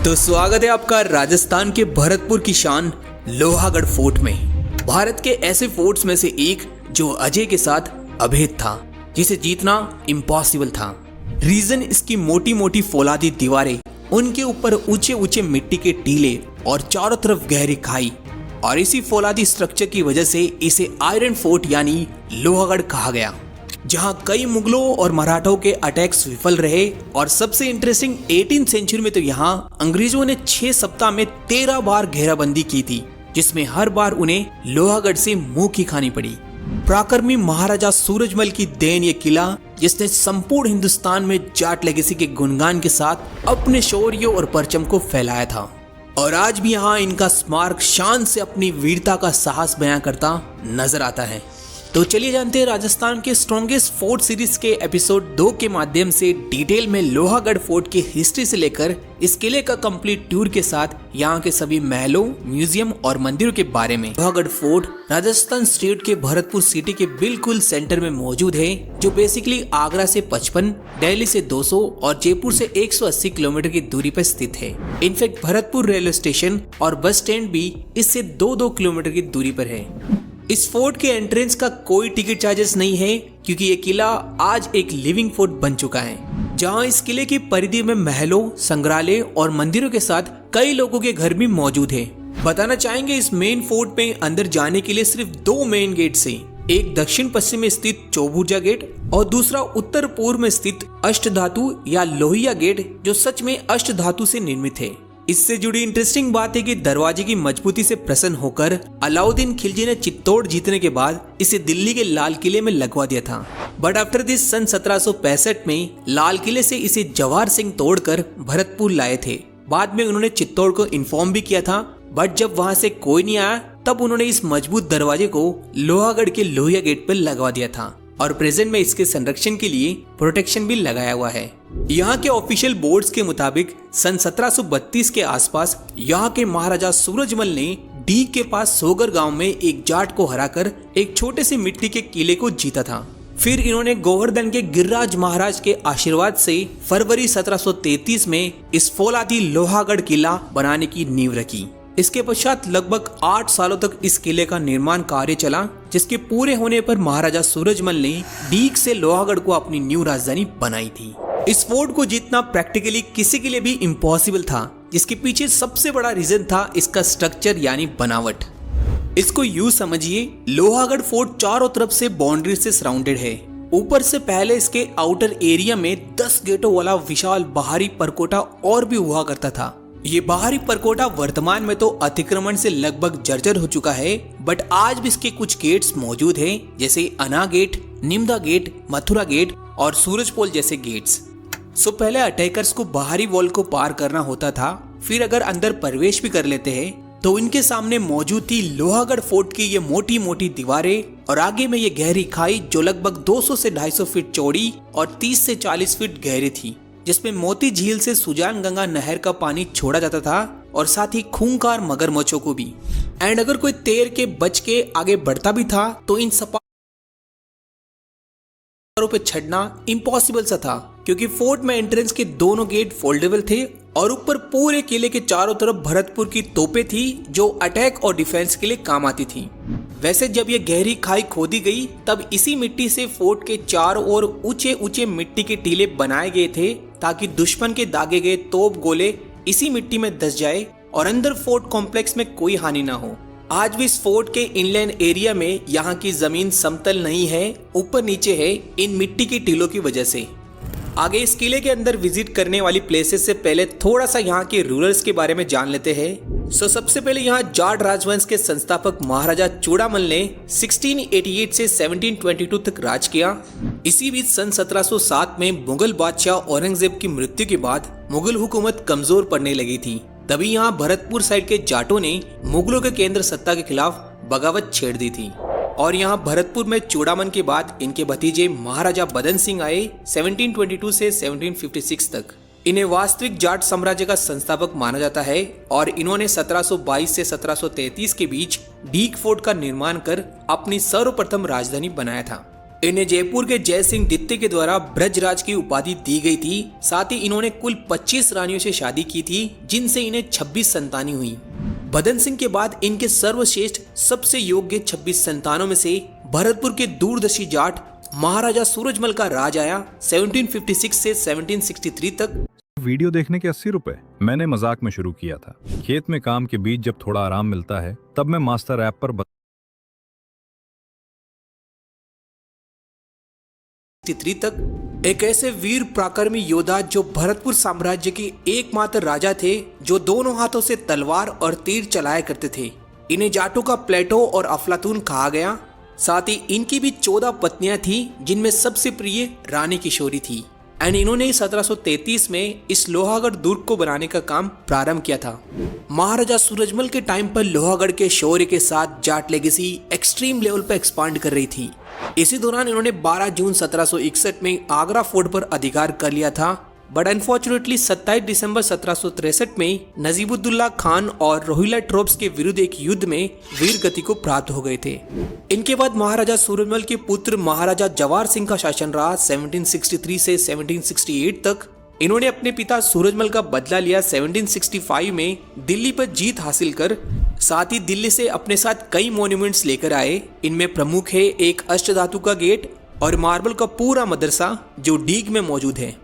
तो स्वागत है आपका राजस्थान के भरतपुर की शान लोहागढ़ फोर्ट में। भारत के ऐसे फोर्ट्स में से एक जो अजय के साथ अभेद था, जिसे जीतना इम्पॉसिबल था। रीजन इसकी मोटी मोटी फौलादी दीवारें, उनके ऊपर ऊंचे ऊंचे मिट्टी के टीले और चारों तरफ गहरी खाई। और इसी फौलादी स्ट्रक्चर की वजह से इसे आयरन फोर्ट यानी लोहागढ़ कहा गया, जहां कई मुगलों और मराठों के अटैक्स विफल रहे। और सबसे इंटरेस्टिंग 18th सेंचुरी में तो यहाँ अंग्रेजों ने 6 सप्ताह में 13 बार घेराबंदी की थी, जिसमें हर बार उन्हें लोहागढ़ से मुंह की खानी पड़ी। पराक्रमी महाराजा सूरजमल की देन ये किला, जिसने संपूर्ण हिंदुस्तान में जाट लेगेसी के गुणगान के साथ अपने शौर्य और परचम को फैलाया था। और आज भी यहाँ इनका स्मारक शान से अपनी वीरता का साहस बयां करता नजर आता है। तो चलिए जानते हैं राजस्थान के स्ट्रॉन्गेस्ट फोर्ट सीरीज के एपिसोड 2 के माध्यम से डिटेल में लोहागढ़ फोर्ट की हिस्ट्री से लेकर इस किले का कंप्लीट टूर के साथ यहाँ के सभी महलों, म्यूजियम और मंदिरों के बारे में। लोहागढ़ फोर्ट राजस्थान स्टेट के भरतपुर सिटी के बिल्कुल सेंटर में मौजूद है, जो बेसिकली आगरा से 55, दिल्ली से 200 और जयपुर से 180 किलोमीटर की दूरी पर स्थित है। इनफैक्ट भरतपुर रेलवे स्टेशन और बस स्टैंड भी इससे 2-2 किलोमीटर की दूरी पर है। इस फोर्ट के एंट्रेंस का कोई टिकट चार्जेस नहीं है, क्योंकि ये किला आज एक लिविंग फोर्ट बन चुका है, जहां इस किले की परिधि में महलों, संग्रहालय और मंदिरों के साथ कई लोगों के घर भी मौजूद है। बताना चाहेंगे इस मेन फोर्ट में अंदर जाने के लिए सिर्फ 2 मेन गेट से, एक दक्षिण पश्चिम में स्थित चौबुर्जा गेट और दूसरा उत्तर पूर्व में स्थित अष्टधातु या लोहिया गेट, जो सच में अष्टधातु से निर्मित है। इससे जुड़ी इंटरेस्टिंग बात है कि दरवाजे की मजबूती से प्रसन्न होकर अलाउद्दीन खिलजी ने चित्तौड़ जीतने के बाद इसे दिल्ली के लाल किले में लगवा दिया था। बट आफ्टर दिस सन 1765 में लाल किले से इसे जवाहर सिंह तोड़कर भरतपुर लाए थे। बाद में उन्होंने चित्तौड़ को इन्फॉर्म भी किया था, बट जब वहां से कोई नहीं आया तब उन्होंने इस मजबूत दरवाजे को लोहागढ़ के लोहिया गेट पर लगवा दिया था। और प्रेजेंट में इसके संरक्षण के लिए प्रोटेक्शन भी लगाया हुआ है। यहाँ के ऑफिशियल बोर्ड्स के मुताबिक सन 1732 के आसपास यहाँ के महाराजा सूरजमल ने डीग के पास सोगर गांव में एक जाट को हराकर एक छोटे से मिट्टी के किले को जीता था। फिर इन्होंने गोवर्धन के गिरिराज महाराज के आशीर्वाद से फरवरी 1733 में इस फौलादी लोहागढ़ किला बनाने की नींव रखी। इसके पश्चात लगभग 8 सालों तक इस किले का निर्माण कार्य चला, जिसके पूरे होने पर महाराजा सूरजमल ने डीग से लोहागढ़ को अपनी न्यू राजधानी बनाई थी। इस फोर्ट को जीतना प्रैक्टिकली किसी के लिए भी इम्पॉसिबल था, जिसके पीछे सबसे बड़ा रीजन था इसका स्ट्रक्चर यानी बनावट। इसको यूं समझिए, लोहागढ़ फोर्ट चारों तरफ से बाउंड्री से सराउंडेड है। ऊपर से पहले इसके आउटर एरिया में 10 गेटों वाला विशाल बाहरी परकोटा और भी हुआ करता था। ये बाहरी परकोटा वर्तमान में तो अतिक्रमण से लगभग जर्जर हो चुका है, बट आज भी इसके कुछ गेट्स मौजूद हैं, जैसे अना गेट, निम्दा गेट, मथुरा गेट और सूरजपोल जैसे गेट्स। सो पहले अटैकर्स को बाहरी वॉल को पार करना होता था, फिर अगर अंदर प्रवेश भी कर लेते हैं तो इनके सामने मौजूद थी लोहागढ़ फोर्ट की ये मोटी मोटी दीवारें और आगे में ये गहरी खाई, जो लगभग 200 से 250 फीट चौड़ी और 30 से 40 फीट गहरी थी, जिसमें मोती झील से सुजान गंगा नहर का पानी छोड़ा जाता था और साथ ही खूंखार मगरमच्छों को भी। एंड अगर कोई तैर के बच के आगे बढ़ता भी था तो इन सपाटों पे चढ़ना इम्पॉसिबल सा था, क्योंकि फोर्ट में एंट्रेंस के दोनों गेट फोल्डेबल थे और ऊपर पूरे किले के चारों तरफ भरतपुर की तोपें थी, जो अटैक और डिफेंस के लिए काम आती थी। वैसे जब ये गहरी खाई खोदी गई तब इसी मिट्टी से फोर्ट के चारों ओर ऊंचे ऊंचे मिट्टी के टीले बनाए गए थे, ताकि दुश्मन के दागे गए तोप गोले इसी मिट्टी में धंस जाए और अंदर फोर्ट कॉम्प्लेक्स में कोई हानि ना हो। आज भी इस फोर्ट के इनलैंड एरिया में यहाँ की जमीन समतल नहीं है, ऊपर नीचे है इन मिट्टी के टीलों की वजह से। आगे इस किले के अंदर विजिट करने वाली प्लेसेस से पहले थोड़ा सा यहाँ के रूलर्स के बारे में जान लेते हैं। सबसे पहले यहाँ जाट राजवंश के संस्थापक महाराजा चूड़ामल ने 1688 से 1722 तक राज किया। इसी बीच सन 1707 में मुगल बादशाह औरंगजेब की मृत्यु के बाद मुगल हुकूमत कमजोर पड़ने लगी थी। तभी यहाँ भरतपुर साइड के जाटों ने मुगलों के केंद्र सत्ता के खिलाफ बगावत छेड़ दी थी। और यहाँ भरतपुर में चूड़ामन के बाद इनके भतीजे महाराजा बदन सिंह आए 1722 से 1756 तक। इन्हें वास्तविक जाट साम्राज्य का संस्थापक माना जाता है और इन्होंने 1722 से 1733 के बीच डीग फोर्ट का निर्माण कर अपनी सर्वप्रथम राजधानी बनाया था। इन्हें जयपुर के जय सिंह द्वितीय के द्वारा ब्रजराज की उपाधि दी गई थी। साथ ही इन्होंने कुल 25 रानियों से शादी की थी, जिनसे इन्हें 26 संतानें हुई। बदन सिंह के बाद इनके सर्वश्रेष्ठ सबसे योग्य 26 संतानों में से भरतपुर के दूरदर्शी जाट महाराजा सूरजमल का राज आया 1756 से 1763 तक। वीडियो देखने के 80 रुपए मैंने मजाक में शुरू किया था। खेत में काम के बीच जब थोड़ा आराम मिलता है तब मैं मास्टर ऐप पर 63 तक एक ऐसे वीर पराक्रमी योद्धा जो भरतपुर साम्राज्य के एकमात्र राजा थे जो दोनों हाथों से तलवार और तीर चलाया करते थे। इन्हें जाटों का प्लेटो और अफलातून कहा गया। साथ ही इनकी भी 14 पत्नियां थी, जिनमें सबसे प्रिय रानी किशोरी थी। एंड इन्होंने 1733 में इस लोहागढ़ दुर्ग को बनाने का काम प्रारंभ किया था। महाराजा सूरजमल के टाइम पर लोहागढ़ के शौर्य के साथ जाट लेगेसी एक्सट्रीम लेवल पर एक्सपांड कर रही थी। इसी दौरान इन्होंने 12 जून 1761 में आगरा फोर्ट पर अधिकार कर लिया था। बट अनफॉर्चुनेटली 27 दिसंबर 1763 में नजीबुद्दौला खान और रोहिला ट्रोप्स के विरुद्ध एक युद्ध में वीर गति को प्राप्त हो गए थे। इनके बाद महाराजा सूरजमल के पुत्र महाराजा जवाहर सिंह का शासन रहा 1763 से 1768 तक। इन्होंने अपने पिता सूरजमल का बदला लिया 1765 में दिल्ली पर जीत हासिल कर। साथ ही दिल्ली से अपने साथ कई मॉन्यूमेंट्स लेकर आए। इनमें प्रमुख है एक अष्टधातु का गेट और मार्बल का पूरा मदरसा जो डीग में मौजूद है।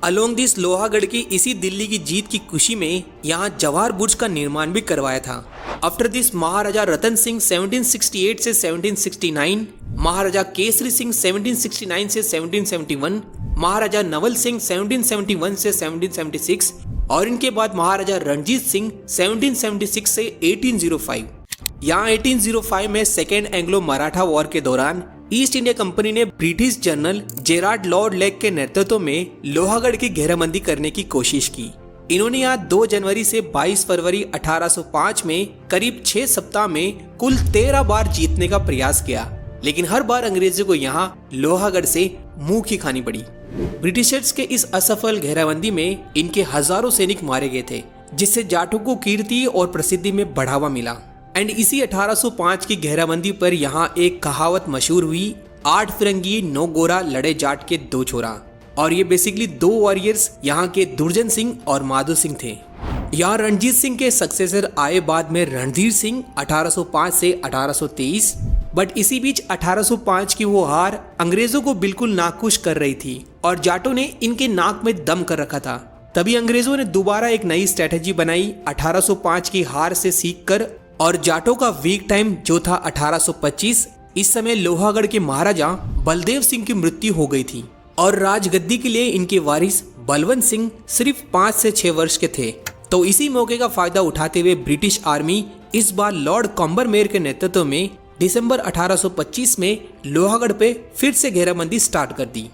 अलोंग दिस लोहागढ़ की इसी दिल्ली की जीत की खुशी में यहाँ जवाहर बुर्ज का निर्माण भी करवाया था। आफ्टर दिस महाराजा रतन सिंह 1768 से 1769, महाराजा केसरी सिंह 1769 से 1771, महाराजा नवल सिंह 1771 से 1776 और इनके बाद महाराजा रणजीत सिंह 1776 से 1805। यहाँ 1805 में सेकेंड एंग्लो मराठा वॉर के दौरान ईस्ट इंडिया कंपनी ने British general Gerard Lord Lake के नेतृत्व में लोहागढ़ की घेराबंदी करने की कोशिश की। इन्होंने यहाँ 2 जनवरी से 22 फरवरी 1805 में करीब 6 सप्ताह में कुल 13 बार जीतने का प्रयास किया, लेकिन हर बार अंग्रेजों को यहाँ लोहागढ़ से मुंह की खानी पड़ी। ब्रिटिशर्स के इस असफल घेराबंदी में इनके हजारों सैनिक मारे गए थे, जिससे जाटों को कीर्ति और प्रसिद्धि में बढ़ावा मिला। एंड इसी 1805 की घेराबंदी पर यहाँ एक कहावत मशहूर हुई, 8 फिरंगी 9 गोरा लड़े जाट के 2 छोरा। और ये बेसिकली 2 वॉरियर्स यहाँ के दुर्जन सिंह और माधो सिंह थे। यहाँ रणजीत सिंह के सक्सेसर आए बाद में रणधीर सिंह 1805 से 1823। बट इसी बीच 1805 की वो हार अंग्रेजों को बिल्कुल नाखुश कर रही थी और जाटों ने इनके नाक में दम कर रखा था। तभी अंग्रेजों ने दोबारा एक नई स्ट्रेटेजी बनाई 1805 की हार से सीख कर। और जाटों का वीक टाइम जो था 1825, इस समय लोहागढ़ के महाराजा बलदेव सिंह की मृत्यु हो गई थी और राजगद्दी के लिए इनके वारिस बलवंत सिंह सिर्फ 5 से 6 वर्ष के थे। तो इसी मौके का फायदा उठाते हुए ब्रिटिश आर्मी इस बार लॉर्ड कॉम्बरमेयर के नेतृत्व में दिसंबर 1825 में लोहागढ़ पे फिर से घेराबंदी स्टार्ट कर दी।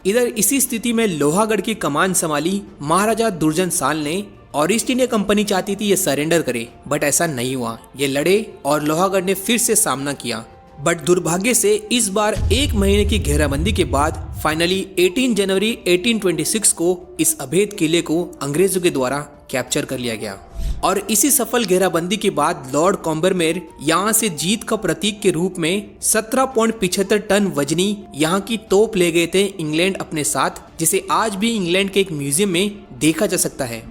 इधर इसी स्थिति में लोहागढ़ की कमान संभाली महाराजा दुर्जन साल ने और ईस्ट इंडिया कंपनी चाहती थी ये सरेंडर करे, बट ऐसा नहीं हुआ। ये लड़े और लोहागढ़ ने फिर से सामना किया, बट दुर्भाग्य से इस बार 1 महीने की घेराबंदी के बाद फाइनली 18 जनवरी 1826 को इस अभेद किले को अंग्रेजों के द्वारा कैप्चर कर लिया गया। और इसी सफल घेराबंदी के बाद लॉर्ड कॉम्बरमेयर यहाँ से जीत का प्रतीक के रूप में 17.75 टन वजनी यहाँ की तोप ले गए थे इंग्लैंड अपने साथ, जिसे आज भी इंग्लैंड के एक म्यूजियम में देखा जा सकता है।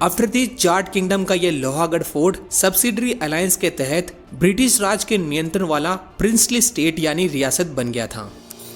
आफ्टर दिस जाट किंगडम का यह लोहागढ़ फोर्ट सब्सिडरी अलायंस के तहत ब्रिटिश राज के नियंत्रण वाला प्रिंसली स्टेट यानी रियासत बन गया था।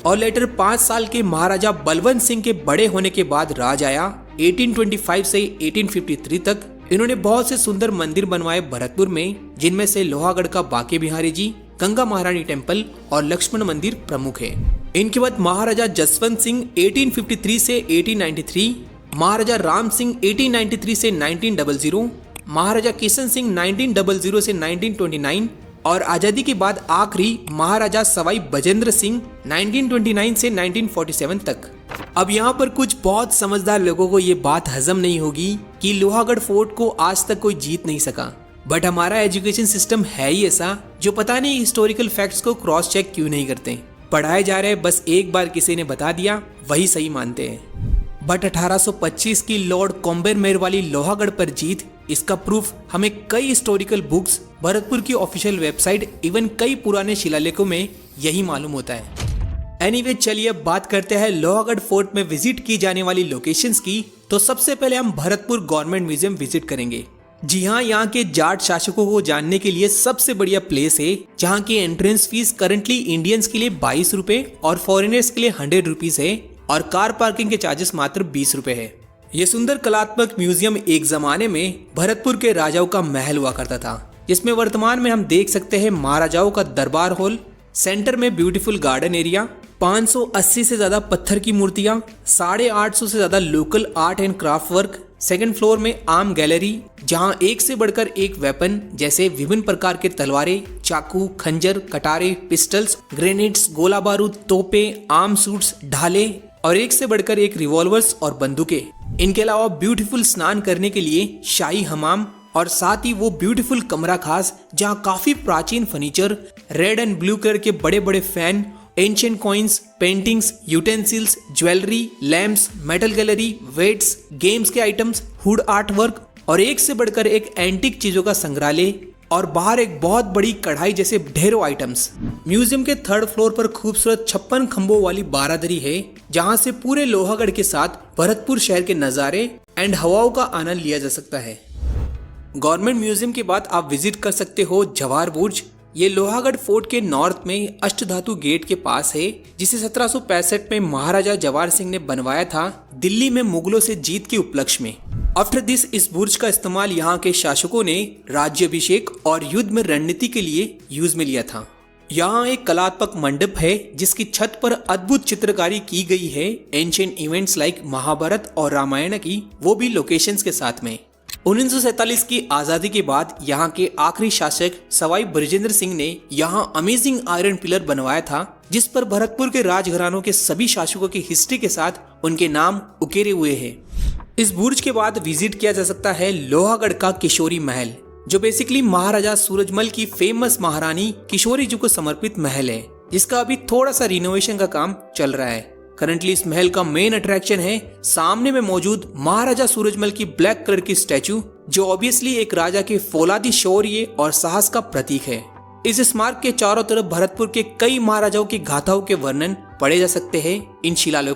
और लेटर 5 साल के महाराजा बलवंत सिंह के बड़े होने के बाद राज आया 1825 से 1853 तक। इन्होंने बहुत से सुंदर मंदिर बनवाए भरतपुर में, जिनमें से लोहागढ़ का बांके बिहारी जी, गंगा महारानी टेम्पल और लक्ष्मण मंदिर प्रमुख है। इनके बाद महाराजा जसवंत सिंह 1853 से 1893, महाराजा राम सिंह 1893 से 1900, महाराजा किशन सिंह 1900 से 1929 और आजादी के बाद आखिरी महाराजा सवाई बजेंद्र सिंह 1929 से 1947 तक। अब यहाँ पर कुछ बहुत समझदार लोगों को ये बात हजम नहीं होगी कि लोहागढ़ फोर्ट को आज तक कोई जीत नहीं सका, बट हमारा एजुकेशन सिस्टम है ही ऐसा जो पता नहीं हिस्टोरिकल फैक्ट्स को क्रॉस चेक क्यों नहीं करते। पढ़ाए जा रहे, बस एक बार किसी ने बता दिया वही सही मानते हैं। बट 1825 की लॉर्ड कॉम्बरमेयर वाली लोहागढ़ पर जीत, इसका प्रूफ हमें कई हिस्टोरिकल बुक्स, भरतपुर की ऑफिशियल वेबसाइट, इवन कई पुराने शिलालेखों में यही मालूम होता है। एनीवे चलिए अब बात करते हैं लोहागढ़ फोर्ट में विजिट की जाने वाली लोकेशंस की। तो सबसे पहले हम भरतपुर गवर्नमेंट म्यूजियम विजिट करेंगे। जी हाँ, यहाँ के जाट शासकों को जानने के लिए सबसे बढ़िया प्लेस है, जहाँ की एंट्रेंस फीस करंटली इंडियंस के लिए 22 रुपए और फॉरेनर्स के लिए 100 रुपीज है और कार पार्किंग के चार्जेस मात्र 20 रुपए है। ये सुंदर कलात्मक म्यूजियम एक जमाने में भरतपुर के राजाओं का महल हुआ करता था, जिसमें वर्तमान में हम देख सकते हैं महाराजाओं का दरबार हॉल, सेंटर में ब्यूटीफुल गार्डन एरिया, 580 से ज्यादा पत्थर की मूर्तियां, 850 से ज्यादा local art and craft work, second floor में आर्म गैलरी, जहां एक से बढ़कर एक वेपन जैसे विभिन्न प्रकार के तलवारें, चाकू, खंजर, कटारे, पिस्टल्स, ग्रेनेड्स, गोला बारूद, तोपे, आर्म सूट्स, ढाले और एक से बढ़कर एक रिवॉल्वर्स और बंदूकें। इनके अलावा ब्यूटीफुल स्नान करने के लिए शाही हमाम और साथ ही वो ब्यूटीफुल कमरा खास, जहां काफी प्राचीन furniture, red and blue colour के बड़े बड़े fan, ancient coins, paintings, utensils, jewellery, lamps, metal gallery, weights, games के आइटम्स, हुड आर्ट वर्क और एक से बढ़कर एक एंटीक चीजों का संग्रहालय और बाहर एक बहुत बड़ी कढ़ाई जैसे ढेरों आइटम्स। म्यूजियम के थर्ड फ्लोर पर खूबसूरत 56 खंभों वाली बारादरी है, जहां से पूरे लोहागढ़ के साथ भरतपुर शहर के नजारे एंड हवाओं का आनंद लिया जा सकता है। गवर्नमेंट म्यूजियम के बाद आप विजिट कर सकते हो जवाहर बुर्ज। ये लोहागढ़ फोर्ट के नॉर्थ में अष्टधातु गेट के पास है, जिसे 1765 में महाराजा जवाहर सिंह ने बनवाया था, दिल्ली में मुगलों से जीत के उपलक्ष्य में। आफ्टर दिस इस बुर्ज का इस्तेमाल यहाँ के शासकों ने राज्याभिषेक और युद्ध में रणनीति के लिए यूज में लिया था। यहाँ एक कलात्मक मंडप है, जिसकी छत पर अद्भुत चित्रकारी की गई है एंशिएंट इवेंट्स लाइक महाभारत और रामायण की, वो भी लोकेशंस के साथ में। 1947 की आजादी के बाद यहाँ के आखिरी शासक सवाई ब्रजेंद्र सिंह ने यहाँ अमेजिंग आयरन पिलर बनवाया था, जिस पर भरतपुर के राजघरानों के सभी शासकों की हिस्ट्री के साथ उनके नाम उकेरे हुए हैं। इस बुर्ज के बाद विजिट किया जा सकता है लोहागढ़ का किशोरी महल, जो बेसिकली महाराजा सूरजमल की फेमस महारानी किशोरी जी को समर्पित महल है, जिसका अभी थोड़ा सा रिनोवेशन का काम चल रहा है। करंटली इस महल का मेन अट्रैक्शन है सामने में मौजूद महाराजा सूरजमल की ब्लैक कलर की स्टैचू, जो ऑब्वियसली एक राजा के फौलादी शौर्य और साहस का प्रतीक है। इस स्मारक के चारों तरफ भरतपुर के कई महाराजाओं की गाथाओं के वर्णन पढ़े जा सकते हैं इन शिलालेखों